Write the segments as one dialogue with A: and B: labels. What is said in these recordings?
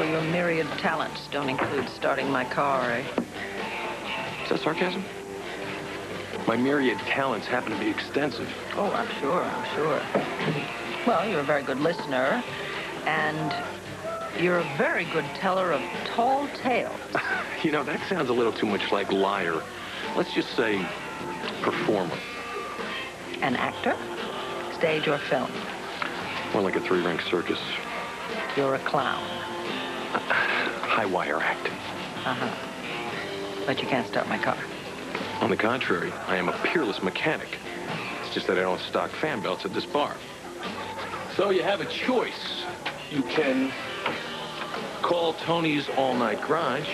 A: your myriad talents don't include starting my car, eh?
B: Is that sarcasm? My myriad talents happen to be extensive.
A: Oh, I'm sure. Well, you're a very good listener, and you're a very good teller of tall tales.
B: You know, that sounds a little too much like liar. Let's just say performer.
A: An actor? Stage or film?
B: More like a three-ring circus.
A: You're a clown.
B: High-wire acting.
A: Uh-huh. But you can't start my car.
B: On the contrary, I am a peerless mechanic. It's just that I don't stock fan belts at this bar. So you have a choice. You can call Tony's all-night garage,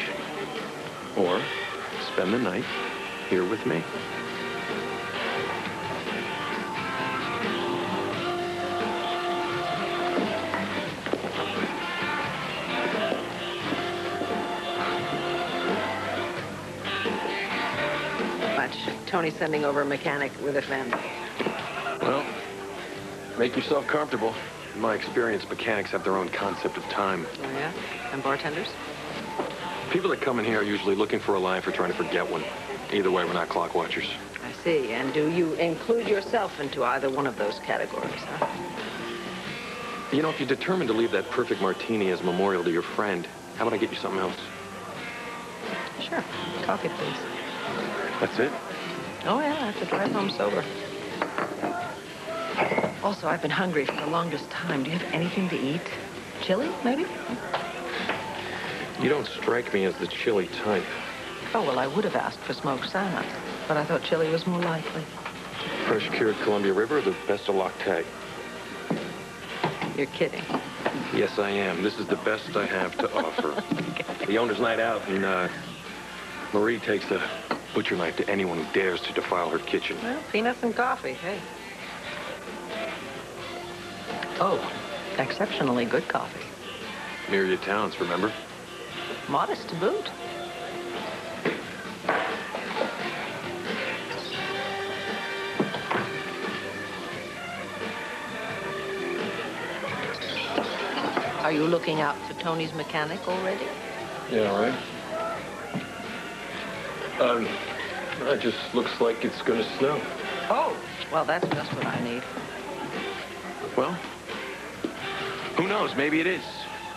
B: or spend the night here with me.
A: Tony's sending over a mechanic with a fan belt.
B: Well, make yourself comfortable. In my experience, mechanics have their own concept of time.
A: Oh, yeah? And bartenders?
B: People that come in here are usually looking for a life or trying to forget one. Either way, we're not clock watchers.
A: I see. And do you include yourself into either one of those categories, huh?
B: You know, if you're determined to leave that perfect martini as a memorial to your friend, how about I get you something else?
A: Sure. Coffee, please.
B: That's it?
A: Oh, yeah, I have to drive home sober. Also, I've been hungry for the longest time. Do you have anything to eat? Chili, maybe?
B: You don't strike me as the chili type.
A: Oh, well, I would have asked for smoked salmon, but I thought chili was more likely.
B: Fresh cured Columbia River, the best of lactate.
A: You're kidding.
B: Yes, I am. This is the best I have to offer.
A: Okay.
B: The owner's night out, and Marie takes the butcher knife to anyone who dares to defile her kitchen.
A: Well, peanuts and coffee, hey. Oh, exceptionally good coffee.
B: Myriad talents, remember?
A: Modest to boot. Are you looking out for Tony's mechanic already?
B: Yeah, right. It just looks like it's gonna snow.
A: Oh, well, that's just what I need.
B: Well, who knows? Maybe it is.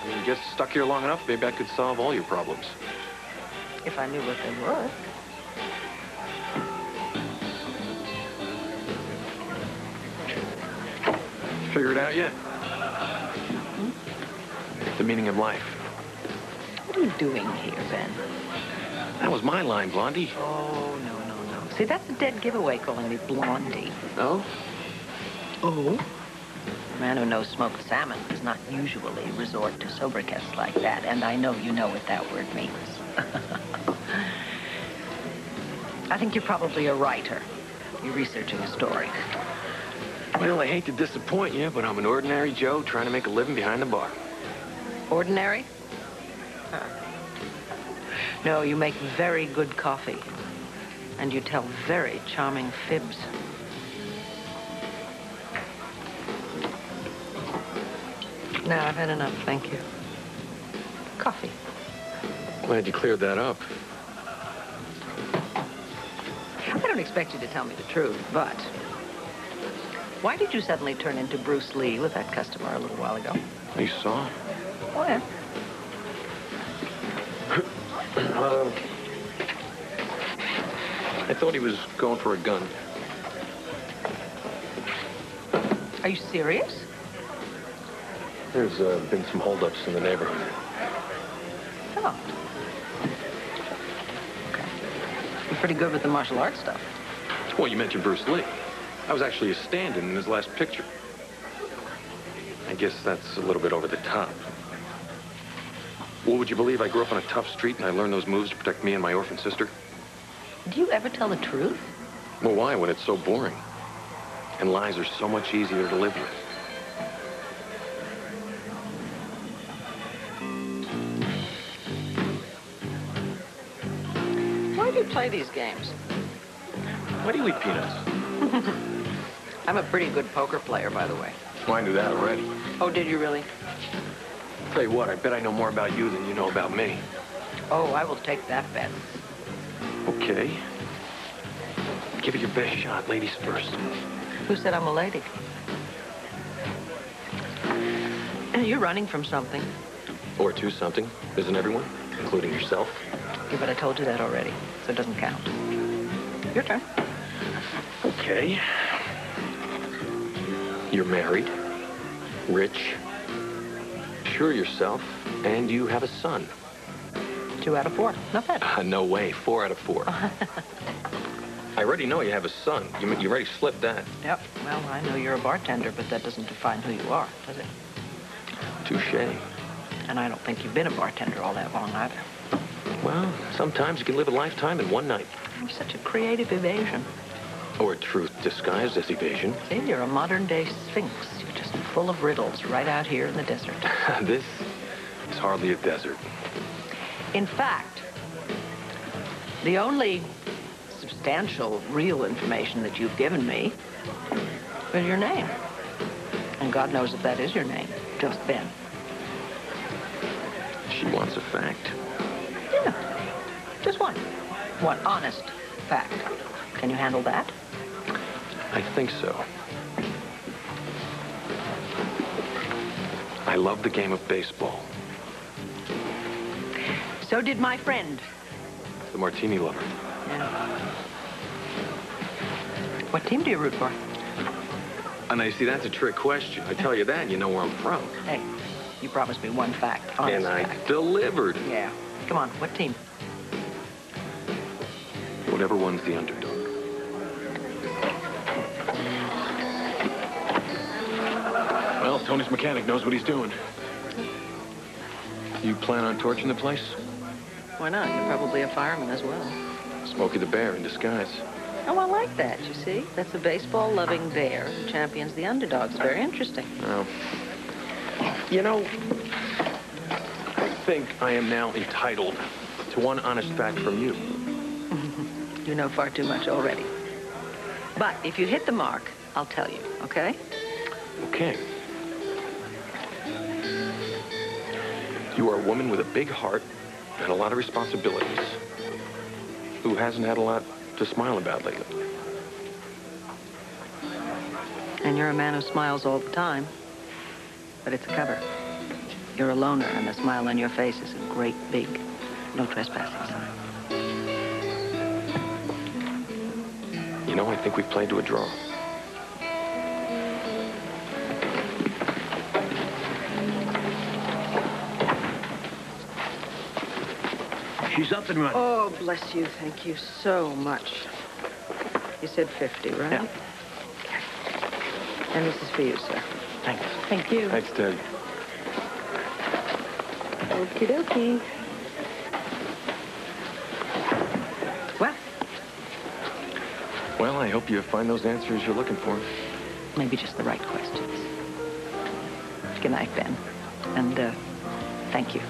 B: I mean, get stuck here long enough, maybe I could solve all your problems.
A: If I knew what they were.
B: Figure it out yet? The meaning of life.
A: What are you doing here, Ben?
B: That was my line, Blondie.
A: Oh, no. See, that's a dead giveaway calling me Blondie.
B: No?
A: Oh? A man who knows smoked salmon does not usually resort to sobriquets like that, and I know you know what that word means. I think you're probably a writer. You're researching a story.
B: Well, I hate to disappoint you, but I'm an ordinary Joe trying to make a living behind the bar.
A: Ordinary? Huh. No, you make very good coffee. And you tell very charming fibs. No, I've had enough, thank you. Coffee.
B: Glad you cleared that up.
A: I don't expect you to tell me the truth, but why did you suddenly turn into Bruce Lee with that customer a little while ago?
B: You saw?
A: Oh, yeah.
B: I thought he was going for a gun.
A: Are you serious?
B: There's been some holdups in the neighborhood.
A: Oh. Okay. You're pretty good with the martial arts stuff.
B: Well, you mentioned Bruce Lee. I was actually a stand-in his last picture. I guess that's a little bit over the top. Well, would you believe I grew up on a tough street and I learned those moves to protect me and my orphan sister?
A: Do you ever tell the truth?
B: Well, why, when it's so boring? And lies are so much easier to live with.
A: Why do you play these games?
B: Why do you eat peanuts?
A: I'm a pretty good poker player, by the way.
B: Well, I knew that already.
A: Oh, did you really?
B: Tell you what, I bet I know more about you than you know about me.
A: Oh, I will take that bet.
B: Okay. Give it your best shot, ladies first.
A: Who said I'm a lady? You're running from something.
B: Or to something, isn't everyone? Including yourself.
A: Yeah, but I told you that already, so it doesn't count. Your turn.
B: Okay. You're married, rich, sure of yourself, and you have a son.
A: 2 out of 4. Not bad.
B: No way. 4 out of 4. I already know you have a son. You already slipped that.
A: Yep. Well, I know you're a bartender, but that doesn't define who you are, does it?
B: Touché.
A: And I don't think you've been a bartender all that long either.
B: Well, sometimes you can live a lifetime in one night.
A: You're such a creative evasion.
B: Or truth disguised as evasion.
A: See, you're a modern-day sphinx. You're just full of riddles right out here in the desert.
B: This is hardly a desert.
A: In fact, the only substantial, real information that you've given me is your name. And God knows if that is your name. Just Ben.
B: She wants a fact.
A: Yeah. Just one. One honest fact. Can you handle that?
B: I think so. I love the game of baseball.
A: So did my friend.
B: The martini lover.
A: Yeah. What team do you root for?
B: And I see that's a trick question. I tell you that, and you know where I'm from.
A: Hey, you promised me one fact. Honest
B: And I
A: fact.
B: delivered.
A: Yeah. Come on, what team?
B: Whatever one's the underdog. Well, Tony's mechanic knows what he's doing. You plan on torching the place?
A: Why not? You're probably a fireman as well.
B: Smokey the Bear in disguise.
A: Oh, I like that, you see? That's a baseball-loving bear who champions the underdogs. Very interesting.
B: Well, you know, I think I am now entitled to one honest fact from you.
A: You know far too much already. But if you hit the mark, I'll tell you, okay?
B: Okay. You are a woman with a big heart and a lot of responsibilities who hasn't had a lot to smile about lately.
A: And you're a man who smiles all the time, but it's a cover. You're a loner, and the smile on your face is a great big no trespassing sign.
B: You know, I think we've played to a draw.
C: She's up and running.
A: Oh, bless you. Thank you so much. You said 50, right?
C: Yeah.
A: Okay. And this is for you, sir.
C: Thanks.
A: Thank you.
B: Thanks, Ted.
A: Okie dokie. Well,
B: Well, I hope you find those answers you're looking for.
A: maybe just the right questions. Good night, Ben. And, thank you.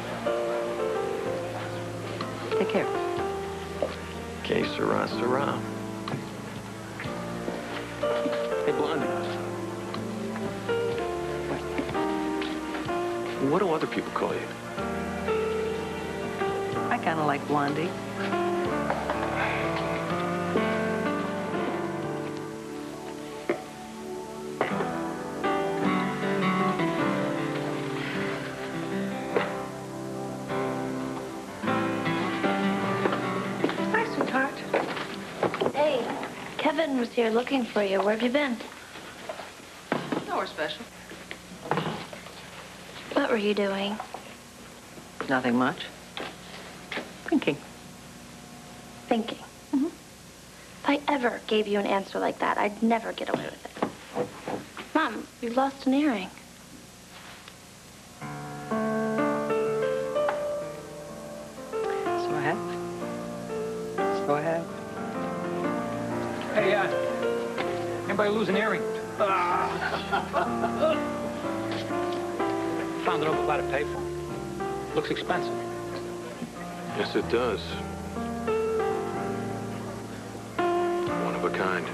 A: Take care.
B: Okay, sirrah, sirrah. Hey, Blondie. What do other people call you?
A: I kind of like Blondie. Hi, sweetheart.
D: Hey, Kevin was here looking for you. Where have you been?
A: Nowhere special.
D: What were you doing?
A: Nothing much. Thinking.
D: Thinking.
A: Mhm.
D: If I ever gave you an answer like that, I'd never get away with it. Mom, you lost an earring.
A: So I have. So I have.
C: Hey, anybody lose an earring? Found it over by the payphone. Looks expensive.
B: Yes, it does. One of a kind.